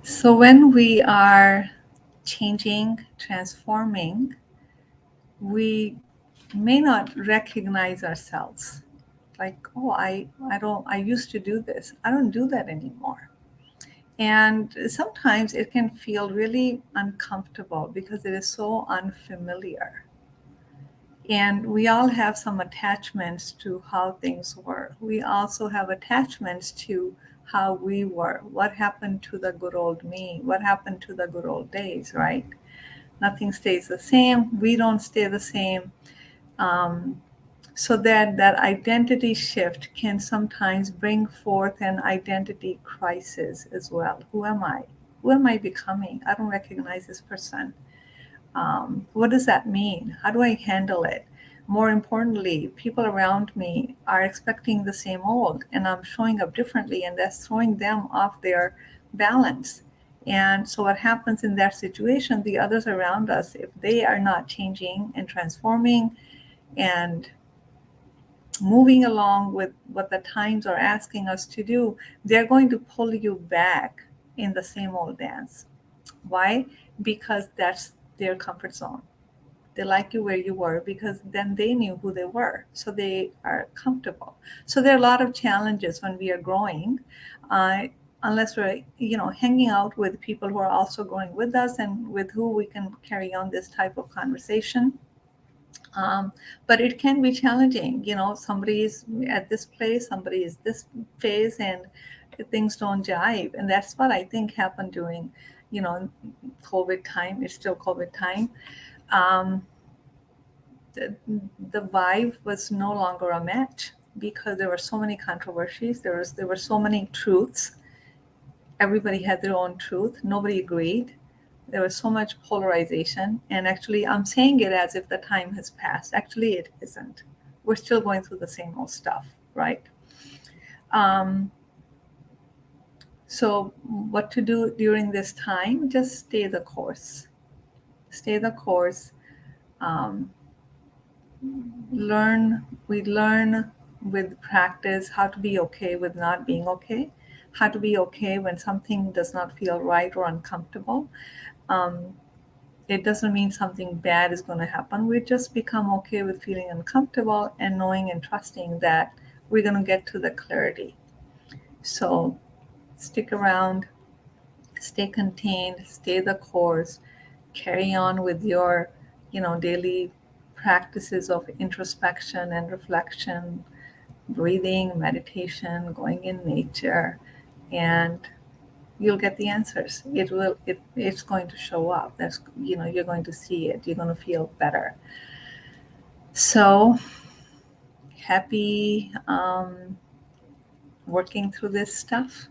So when we are changing, transforming, we may not recognize ourselves. Like, oh, I used to do this. I don't do that anymore. And sometimes it can feel really uncomfortable because it is so unfamiliar. And we all have some attachments to how things were. We also have attachments to how we were. What happened to the good old me? What happened to the good old days, right? Nothing stays the same. We don't stay the same. Um, so that identity shift can sometimes bring forth an identity crisis as well. Who am I? Who am I becoming? I don't recognize this person. What does that mean? How do I handle it? More importantly, people around me are expecting the same old, and I'm showing up differently, and that's throwing them off their balance. And so, what happens in that situation, the others around us, if they are not changing and transforming and moving along with what the times are asking us to do, they're going to pull you back in the same old dance. Why? Because that's their comfort zone. They like you where you were because then they knew who they were. So they are comfortable. So there are a lot of challenges when we are growing. Uh, Unless we're hanging out with people who are also growing with us and with who we can carry on this type of conversation. But it can be challenging. Somebody is at this place, somebody is this phase, and things don't jive. And that's what I think happened during, you know, COVID time. It's still COVID time. Um, the, the vibe was no longer a match because there were so many controversies. There were so many truths. Everybody had their own truth. Nobody agreed. There was so much polarization. And actually, I'm saying it as if the time has passed. Actually, it isn't. We're still going through the same old stuff, right? Um, so, what to do during this time? Just stay the course. Stay the course. Um, we learn with practice how to be okay with not being okay, how to be okay when something does not feel right or uncomfortable. Um, it doesn't mean something bad is going to happen. We just become okay with feeling uncomfortable and knowing and trusting that we're going to get to the clarity. So stick around, stay contained, stay the course, carry on with your, daily practices of introspection and reflection, breathing, meditation, going in nature, and you'll get the answers. It's going to show up. You're going to see it. You're going to feel better. So happy working through this stuff.